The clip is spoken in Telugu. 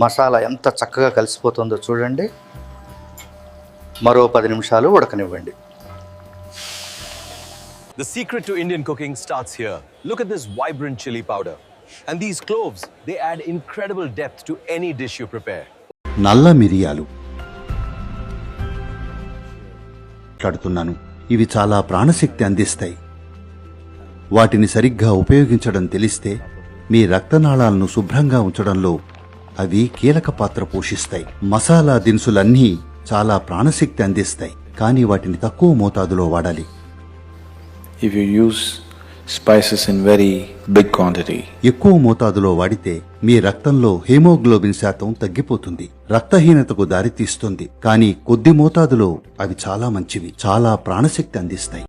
మసాలా ఎంత చక్కగా కలిసిపోతుందో చూడండి. మరో 10 నిమిషాలు ఉడకనివ్వండి. The secret to Indian cooking starts here. Look at this vibrant chili powder. And these cloves, they add incredible depth to any dish you prepare. నల్ల మిరియాలు కడుతున్నాను. ఇవి చాలా ప్రాణశక్తి అందిస్తాయి. వాటిని సరిగ్గా ఉపయోగించడం తెలిస్తే మీ రక్తనాళాలను శుభ్రంగా ఉంచడంలో అవి కీలక పాత్ర పోషిస్తాయి. మసాలా దినుసులన్నీ చాలా ప్రాణశక్తి అందిస్తాయి, కానీ వాటిని తక్కువ మోతాదులో వాడాలి. If you use spices in very big quantity, ఎక్కువ మోతాదులో వాడితే మీ రక్తంలో హీమోగ్లోబిన్ శాతం తగ్గిపోతుంది, రక్తహీనతకు దారితీస్తుంది. కానీ కొద్ది మోతాదులో అవి చాలా మంచివి, చాలా ప్రాణశక్తి అందిస్తాయి.